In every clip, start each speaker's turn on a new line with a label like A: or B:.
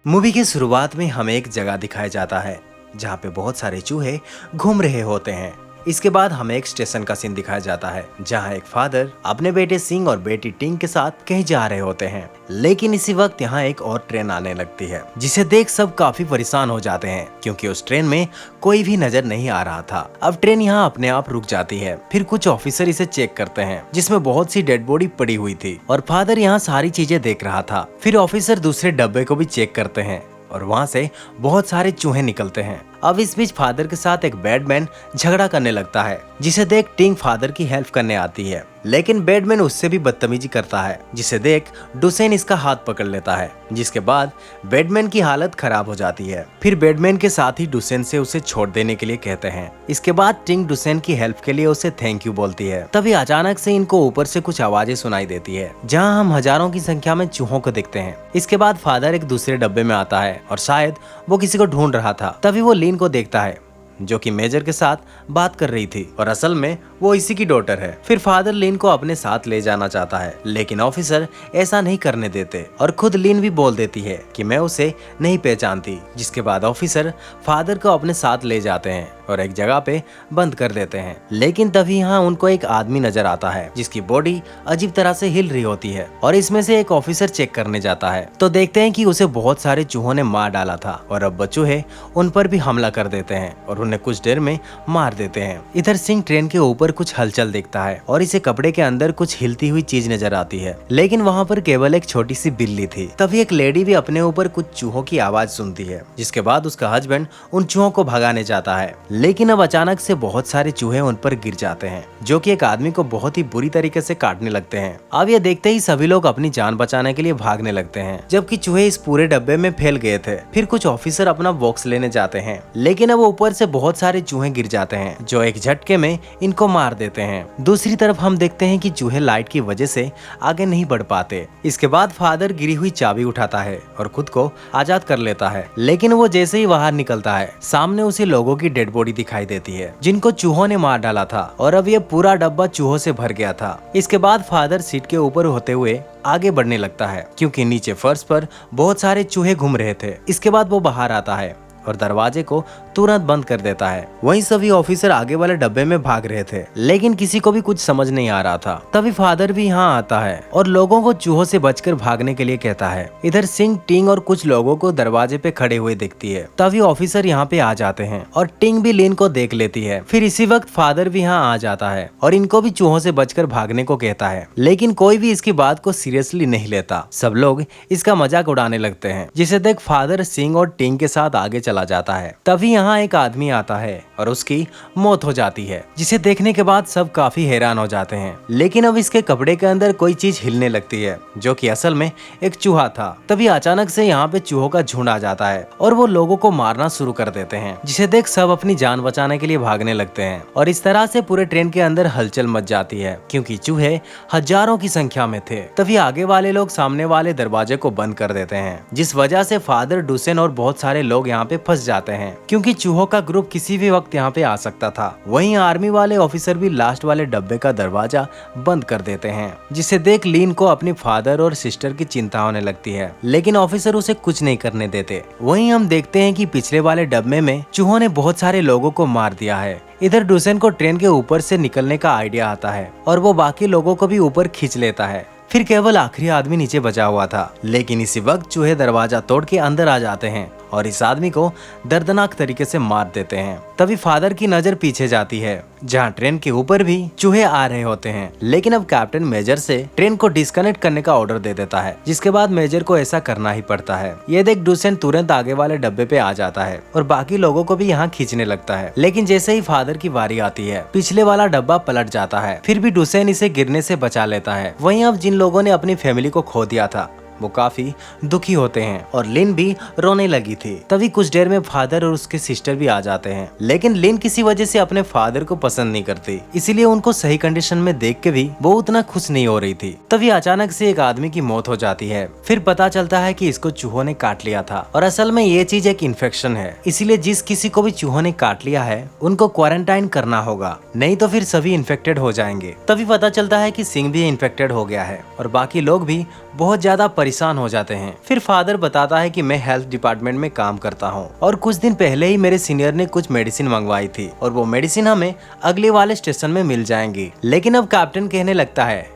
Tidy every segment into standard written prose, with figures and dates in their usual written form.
A: Movie की शुरुआत में हमें एक जगह दिखाया जाता है जहाँ पे बहुत सारे चूहे घूम रहे होते हैं। इसके बाद हमें एक स्टेशन का सीन दिखाया जाता है जहाँ एक फादर अपने बेटे सिंह और बेटी टिंग के साथ कहीं जा रहे होते हैं। लेकिन इसी वक्त यहाँ एक और ट्रेन आने लगती है जिसे देख सब काफी परेशान हो जाते हैं क्योंकि उस ट्रेन में कोई भी नजर नहीं आ रहा था। अब ट्रेन यहाँ अपने आप रुक जाती है। फिर कुछ ऑफिसर इसे चेक करते हैं जिसमें बहुत सी डेड बॉडी पड़ी हुई थी और फादर यहाँ सारी चीजें देख रहा था। फिर ऑफिसर दूसरे डब्बे को भी चेक करते हैं और वहाँ से बहुत सारे चूहे निकलते हैं। अब इस बीच फादर के साथ एक बैडमैन झगड़ा करने लगता है जिसे देख टिंग फादर की हेल्प करने आती है, लेकिन बैडमैन उससे भी बदतमीजी करता है जिसे देख डुसेन इसका हाथ पकड़ लेता है, जिसके बाद बैडमैन की हालत खराब हो जाती है। फिर बैडमैन के साथ ही डुसेन से उसे छोड़ देने के लिए कहते हैं। इसके बाद टिंग डुसेन की हेल्प के लिए उसे थैंक यू बोलती है। तभी अचानक से इनको ऊपर से कुछ आवाजें सुनाई देती है जहाँ हम हजारों की संख्या में चूहों को देखते हैं। इसके बाद फादर एक दूसरे डब्बे में आता है और शायद वो किसी को ढूंढ रहा था। तभी वो लीन को देखता है जो कि मेजर के साथ बात कर रही थी और असल में वो इसी की डॉटर है। फिर फादर लीन को अपने साथ ले जाना चाहता है लेकिन ऑफिसर ऐसा नहीं करने देते और खुद लीन भी बोल देती है कि मैं उसे नहीं पहचानती, जिसके बाद ऑफिसर फादर को अपने साथ ले जाते हैं और एक जगह पे बंद कर देते हैं। लेकिन तभी यहाँ उनको एक आदमी नजर आता है जिसकी बॉडी अजीब तरह से हिल रही होती है और इसमें से एक ऑफिसर चेक करने जाता है तो देखते हैं कि उसे बहुत सारे चूहों ने मार डाला था और अब चूहे उन पर भी हमला कर देते हैं और उन्हें कुछ देर में मार देते हैं। इधर सिंह ट्रेन के ऊपर कुछ हलचल देखता है और इसे कपड़े के अंदर कुछ हिलती हुई चीज नजर आती है, लेकिन वहाँ पर केवल एक छोटी सी बिल्ली थी। तभी एक लेडी भी अपने ऊपर कुछ चूहों की आवाज सुनती है, जिसके बाद उसका हस्बैंड उन चूहों को भगाने जाता है। लेकिन अब अचानक से बहुत सारे चूहे उन पर गिर जाते हैं जो कि एक आदमी को बहुत ही बुरी तरीके से काटने लगते हैं। अब ये देखते ही सभी लोग अपनी जान बचाने के लिए भागने लगते हैं, जबकि चूहे इस पूरे डब्बे में फैल गए थे। फिर कुछ ऑफिसर अपना बॉक्स लेने जाते हैं, लेकिन अब ऊपर से बहुत सारे चूहे गिर जाते हैं जो एक झटके में इनको मार देते हैं। दूसरी तरफ हम देखते हैं कि चूहे लाइट की वजह से आगे नहीं बढ़ पाते। इसके बाद फादर गिरी हुई चाबी उठाता है और खुद को आजाद कर लेता है, लेकिन वो जैसे ही बाहर निकलता है सामने उसे लोगों की डेड बॉडी दिखाई देती है जिनको चूहों ने मार डाला था और अब ये पूरा डब्बा चूहों से भर गया था। इसके बाद फादर सीट के ऊपर होते हुए आगे बढ़ने लगता है क्योंकि नीचे फर्श पर बहुत सारे चूहे घूम रहे थे। इसके बाद वो बाहर आता है और दरवाजे को तुरंत बंद कर देता है। वहीं सभी ऑफिसर आगे वाले डब्बे में भाग रहे थे, लेकिन किसी को भी कुछ समझ नहीं आ रहा था। तभी फादर भी यहाँ आता है और लोगों को चूहों से बचकर भागने के लिए कहता है। इधर सिंह टिंग और कुछ लोगों को दरवाजे पे खड़े हुए देखती है। तभी ऑफिसर यहाँ पे आ जाते हैं और टिंग भी लीन को देख लेती है। फिर इसी वक्त फादर भी यहाँ आ जाता है और इनको भी चूहों से बचकर भागने को कहता है, लेकिन कोई भी इसकी बात को सीरियसली नहीं लेता। सब लोग इसका मजाक उड़ाने लगते हैं, जिसे देख फादर सिंह और टिंग के साथ आगे चला जाता है। तभी यहाँ एक आदमी आता है और उसकी मौत हो जाती है, जिसे देखने के बाद सब काफी हैरान हो जाते हैं। लेकिन अब इसके कपड़े के अंदर कोई चीज हिलने लगती है जो कि असल में एक चूहा था। तभी अचानक से यहाँ पे चूहों का झुंड आ जाता है और वो लोगों को मारना शुरू कर देते हैं, जिसे देख सब अपनी जान बचाने के लिए भागने लगते हैं और इस तरह से पूरे ट्रेन के अंदर हलचल मच जाती है क्योंकि चूहे हजारों की संख्या में थे। तभी आगे वाले लोग सामने वाले दरवाजे को बंद कर देते हैं, जिस वजह से फादर डुसेन और बहुत सारे लोग यहाँ पे फंस जाते हैं क्योंकि चूहों का ग्रुप किसी भी वक्त यहाँ पे आ सकता था। वहीं आर्मी वाले ऑफिसर भी लास्ट वाले डब्बे का दरवाजा बंद कर देते हैं, जिसे देख लीन को अपनी फादर और सिस्टर की चिंता होने लगती है, लेकिन ऑफिसर उसे कुछ नहीं करने देते। वहीं हम देखते हैं कि पिछले वाले डब्बे में चूहों ने बहुत सारे लोगों को मार दिया है। इधर डुसेन को ट्रेन के ऊपर से निकलने का आइडिया आता है और वो बाकी लोगों को भी ऊपर खींच लेता है। फिर केवल आखिरी आदमी नीचे बचा हुआ था, लेकिन इसी वक्त चूहे दरवाजा तोड़ के अंदर आ जाते हैं और इस आदमी को दर्दनाक तरीके से मार देते हैं। तभी फादर की नजर पीछे जाती है जहां ट्रेन के ऊपर भी चूहे आ रहे होते हैं, लेकिन अब कैप्टन मेजर से ट्रेन को डिस्कनेक्ट करने का ऑर्डर दे देता है, जिसके बाद मेजर को ऐसा करना ही पड़ता है। ये देख डुसेन तुरंत आगे वाले डब्बे पे आ जाता है और बाकी लोगों को भी यहाँ खींचने लगता है, लेकिन जैसे ही फादर की बारी आती है पिछले वाला डब्बा पलट जाता है। फिर भी डुसेन इसे गिरने से बचा लेता है। वहीं अब जिन लोगों ने अपनी फैमिली को खो दिया था वो काफी दुखी होते हैं और लिन भी रोने लगी थी। तभी कुछ देर में फादर और उसके सिस्टर भी आ जाते हैं, लेकिन लिन किसी वजह से अपने फादर को पसंद नहीं करती, इसीलिए उनको सही कंडीशन में देख के भी वो उतना खुश नहीं हो रही थी। तभी अचानक से एक आदमी की मौत हो जाती है। फिर पता चलता है कि इसको चूहों ने काट लिया था और असल में ये चीज एक इन्फेक्शन है, इसीलिए जिस किसी को भी चूहों ने काट लिया है उनको क्वारंटाइन करना होगा, नहीं तो फिर सभी इन्फेक्टेड हो जाएंगे। तभी पता चलता है कि सिंह भी इन्फेक्टेड हो गया है और बाकी लोग भी बहुत ज्यादा परेशान हो जाते हैं। फिर फादर बताता है कि मैं हेल्थ डिपार्टमेंट में काम करता हूँ और कुछ दिन पहले ही मेरे सीनियर ने कुछ मेडिसिन मंगवाई थी और वो मेडिसिन हमें अगले वाले स्टेशन में मिल जाएंगी। लेकिन अब कैप्टन कहने लगता है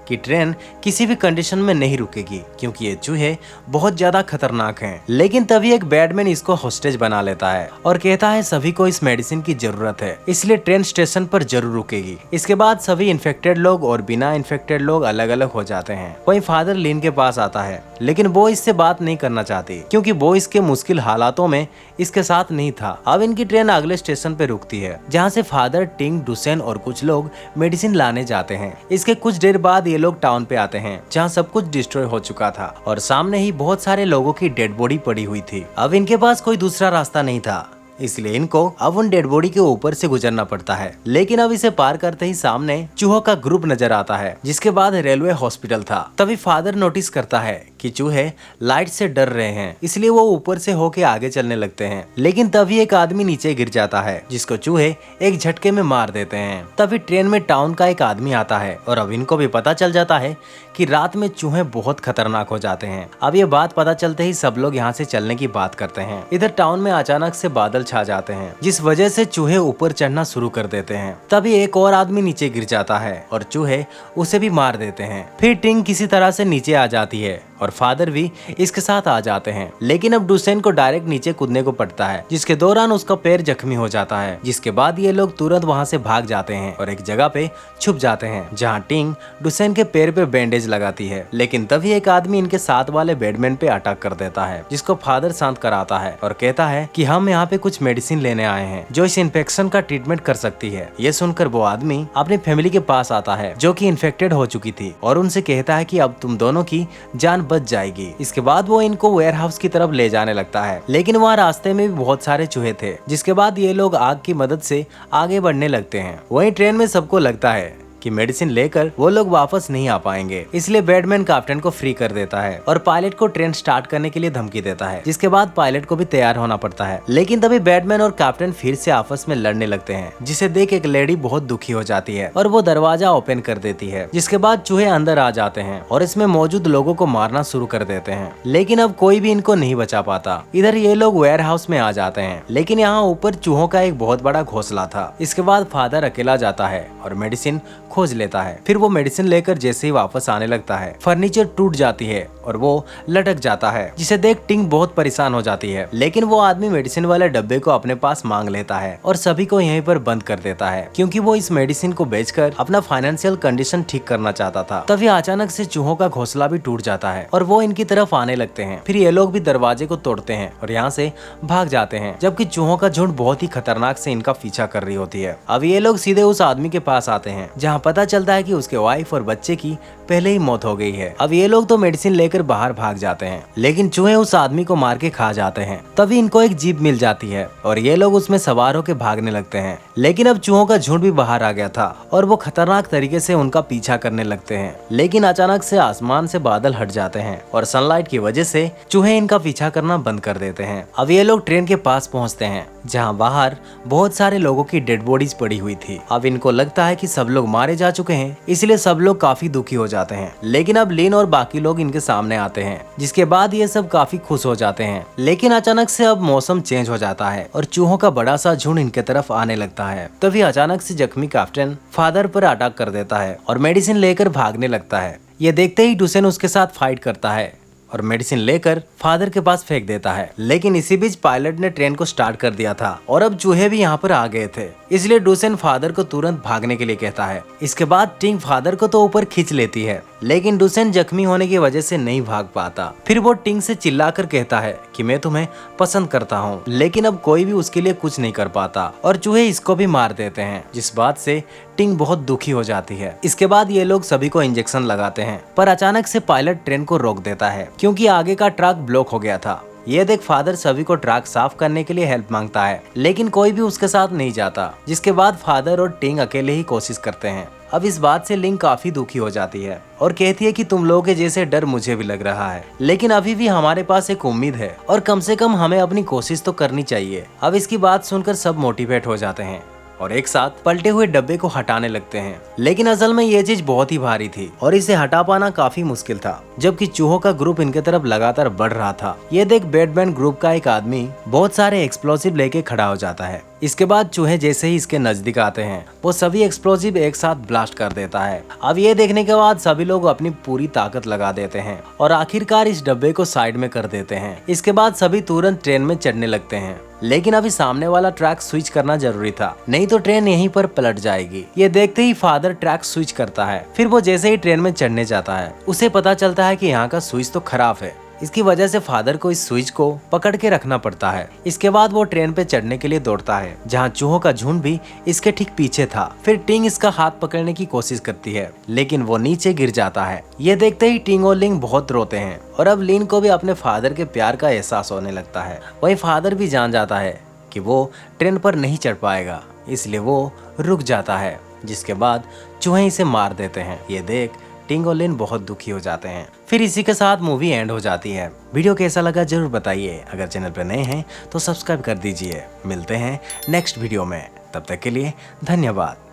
A: कि ट्रेन किसी भी कंडीशन में नहीं रुकेगी क्योंकि ये चूहे बहुत ज्यादा खतरनाक हैं। लेकिन तभी एक बैडमैन इसको होस्टेज बना लेता है और कहता है सभी को इस मेडिसिन की जरूरत है, इसलिए ट्रेन स्टेशन पर जरूर रुकेगी। इसके बाद सभी इन्फेक्टेड लोग और बिना इन्फेक्टेड लोग अलग अलग हो जाते हैं। वहीं फादर लिन के पास आता है, लेकिन वो इससे बात नहीं करना चाहती क्योंकि वो इसके मुश्किल हालातों में इसके साथ नहीं था। अब इनकी ट्रेन अगले स्टेशन पे रुकती है जहाँ से फादर, टिंग, डुसेन और कुछ लोग मेडिसिन लाने जाते हैं। इसके कुछ देर बाद ये लोग टाउन पे आते हैं जहाँ सब कुछ डिस्ट्रॉय हो चुका था और सामने ही बहुत सारे लोगों की डेड बॉडी पड़ी हुई थी। अब इनके पास कोई दूसरा रास्ता नहीं था, इसलिए इनको अब उन डेड बॉडी के ऊपर से गुजरना पड़ता है। लेकिन अब इसे पार करते ही सामने चूहों का ग्रुप नजर आता है जिसके बाद रेलवे हॉस्पिटल था। तभी फादर नोटिस करता है कि चूहे लाइट से डर रहे हैं, इसलिए वो ऊपर से होके आगे चलने लगते हैं। लेकिन तभी एक आदमी नीचे गिर जाता है जिसको चूहे एक झटके में मार देते हैं। तभी ट्रेन में टाउन का एक आदमी आता है और अब इनको भी पता चल जाता है कि रात में चूहे बहुत खतरनाक हो जाते हैं। अब ये बात पता चलते ही सब लोग यहाँ से चलने की बात करते हैं। इधर टाउन में अचानक से बादल छा जाते हैं जिस वजह से चूहे ऊपर चढ़ना शुरू कर देते हैं। तभी एक और आदमी नीचे गिर जाता है और चूहे उसे भी मार देते हैं। फिर टिंग किसी तरह से नीचे आ जाती है और फादर भी इसके साथ आ जाते हैं। लेकिन अब डुसेन को डायरेक्ट नीचे कूदने को पड़ता है जिसके दौरान उसका पैर जख्मी हो जाता है। जिसके बाद ये लोग तुरंत वहाँ से भाग जाते हैं और एक जगह पे छुप जाते हैं जहाँ टिंग डुसेन के पैर पे बैंडेज लगाती है। लेकिन तभी एक आदमी इनके साथ वाले बेडमैन पे अटैक कर देता है जिसको फादर शांत कराता है और कहता है कि हम यहाँ पे कुछ मेडिसिन लेने आए हैं जो इस इन्फेक्शन का ट्रीटमेंट कर सकती है। ये सुनकर वो आदमी अपनी फैमिली के पास आता है जो कि इन्फेक्टेड हो चुकी थी और उनसे कहता है कि अब तुम दोनों की जान बच जाएगी। इसके बाद वो इनको वेयर हाउस की तरफ ले जाने लगता है, लेकिन वहाँ रास्ते में भी बहुत सारे चूहे थे। जिसके बाद ये लोग आग की मदद से आगे बढ़ने लगते हैं। वहीं ट्रेन में सबको लगता है कि मेडिसिन लेकर वो लोग वापस नहीं आ पाएंगे, इसलिए बैडमैन कैप्टन को फ्री कर देता है और पायलट को ट्रेन स्टार्ट करने के लिए धमकी देता है। जिसके बाद पायलट को भी तैयार होना पड़ता है। लेकिन तभी बैडमैन और कैप्टन फिर से आपस में लड़ने लगते हैं जिसे देख एक लेडी बहुत दुखी हो जाती है और वो दरवाजा ओपन कर देती है। जिसके बाद चूहे अंदर आ जाते हैं और इसमें मौजूद लोगों को मारना शुरू कर देते हैं। लेकिन अब कोई भी इनको नहीं बचा पाता। इधर ये लोग वेयर हाउस में आ जाते हैं, लेकिन यहाँ ऊपर चूहों का एक बहुत बड़ा घोंसला था। इसके बाद फादर अकेला जाता है और मेडिसिन खोज लेता है। फिर वो मेडिसिन लेकर जैसे ही वापस आने लगता है, फर्नीचर टूट जाती है और वो लटक जाता है जिसे देख टिंग बहुत परेशान हो जाती है। लेकिन वो आदमी मेडिसिन वाले डब्बे को अपने पास मांग लेता है और सभी को यहीं पर बंद कर देता है क्योंकि वो इस मेडिसिन को बेचकर अपना फाइनेंशियल कंडीशन ठीक करना चाहता था। तभी अचानक से चूहों का घोंसला भी टूट जाता है और वो इनकी तरफ आने लगते हैं। फिर ये लोग भी दरवाजे को तोड़ते हैं और यहाँ से भाग जाते हैं, जबकि चूहों का झुंड बहुत ही खतरनाक से इनका पीछा कर रही होती है। अब ये लोग सीधे उस आदमी के पास आते हैं जहाँ पता चलता है कि उसके वाइफ और बच्चे की पहले ही मौत हो गई है। अब ये लोग तो मेडिसिन लेकर बाहर भाग जाते हैं, लेकिन चूहे उस आदमी को मार के खा जाते हैं। तभी इनको एक जीप मिल जाती है और ये लोग उसमें सवार होकर भागने लगते हैं। लेकिन अब चूहों का झुंड भी बाहर आ गया था और वो खतरनाक तरीके से उनका पीछा करने लगते हैं। लेकिन अचानक से आसमान से बादल हट जाते हैं और सनलाइट की वजह से चूहे इनका पीछा करना बंद कर देते हैं। अब ये लोग ट्रेन के पास पहुंचते हैं जहां बाहर बहुत सारे लोगों की डेड बॉडीज पड़ी हुई थी। अब इनको लगता है कि सब लोग मारे जा चुके हैं, इसलिए सब लोग काफी दुखी हो जाते हैं। लेकिन अब लिन और बाकी लोग इनके सामने आते हैं, जिसके बाद ये सब काफी खुश हो जाते हैं। लेकिन अचानक से अब मौसम चेंज हो जाता है और चूहों का बड़ा सा झुंड इनके तरफ आने लगता है। तभी अचानक से जख्मी कैप्टन फादर पर अटैक कर देता है और मेडिसिन लेकर भागने लगता है। ये देखते ही डुसेन उसके साथ फाइट करता है और मेडिसिन लेकर फादर के पास फेंक देता है। लेकिन इसी बीच पायलट ने ट्रेन को स्टार्ट कर दिया था और अब चूहे भी यहाँ पर आ गए थे, इसलिए डुसेन फादर को तुरंत भागने के लिए कहता है। इसके बाद टिंग फादर को तो ऊपर खींच लेती है, लेकिन डुसेन जख्मी होने की वजह से नहीं भाग पाता। फिर वो टिंग से चिल्लाकर कहता है कि मैं तुम्हें पसंद करता हूँ, लेकिन अब कोई भी उसके लिए कुछ नहीं कर पाता और चूहे इसको भी मार देते हैं, जिस बात से टिंग बहुत दुखी हो जाती है। इसके बाद ये लोग सभी को इंजेक्शन लगाते हैं, पर अचानक से पायलट ट्रेन को रोक देता है क्योंकि आगे का ट्रक ब्लॉक हो गया था। ये देख फादर सभी को ट्रक साफ करने के लिए हेल्प मांगता है, लेकिन कोई भी उसके साथ नहीं जाता। जिसके बाद फादर और टिंग अकेले ही कोशिश करते हैं। अब इस बात से लिंग काफी दुखी हो जाती है और कहती है कि तुम लोगों के जैसे डर मुझे भी लग रहा है, लेकिन अभी भी हमारे पास एक उम्मीद है और कम से कम हमें अपनी कोशिश तो करनी चाहिए। अब इसकी बात सुनकर सब मोटिवेट हो जाते हैं और एक साथ पलटे हुए डब्बे को हटाने लगते हैं। लेकिन असल में ये चीज बहुत ही भारी थी और इसे हटा पाना काफी मुश्किल था, जबकि चूहों का ग्रुप इनके तरफ लगातार बढ़ रहा था। ये देख बैटमैन ग्रुप का एक आदमी बहुत सारे एक्सप्लोसिव लेके खड़ा हो जाता है। इसके बाद चूहे जैसे ही इसके नजदीक आते हैं वो सभी एक्सप्लोसिव एक साथ ब्लास्ट कर देता है। अब ये देखने के बाद सभी लोग अपनी पूरी ताकत लगा देते हैं और आखिरकार इस डब्बे को साइड में कर देते हैं। इसके बाद सभी तुरंत ट्रेन में चढ़ने लगते हैं, लेकिन अभी सामने वाला ट्रैक स्विच करना जरूरी था, नहीं तो ट्रेन यहीं पर पलट जाएगी। ये देखते ही फादर ट्रैक स्विच करता है। फिर वो जैसे ही ट्रेन में चढ़ने जाता है उसे पता चलता है कि यहाँ का स्विच तो खराब है। इसकी वजह से फादर को इस स्विच को पकड़ के रखना पड़ता है। इसके बाद वो ट्रेन पे चढ़ने के लिए दौड़ता है, जहाँ चूहों का झुंड भी इसके ठीक पीछे था। फिर टिंग इसका हाथ पकड़ने की कोशिश करती है, लेकिन वो नीचे गिर जाता है। ये देखते ही टिंग और लिंग बहुत रोते हैं और अब लिन को भी अपने फादर के प्यार का एहसास होने लगता है। वही फादर भी जान जाता है कि वो ट्रेन पर नहीं चढ़ पाएगा, इसलिए वो रुक जाता है, जिसके बाद चूहे इसे मार देते हैं। ये देख टिंग और लिन बहुत दुखी हो जाते हैं। फिर इसी के साथ मूवी एंड हो जाती है। वीडियो कैसा लगा जरूर बताइए। अगर चैनल पर नए हैं तो सब्सक्राइब कर दीजिए। मिलते हैं नेक्स्ट वीडियो में, तब तक के लिए धन्यवाद।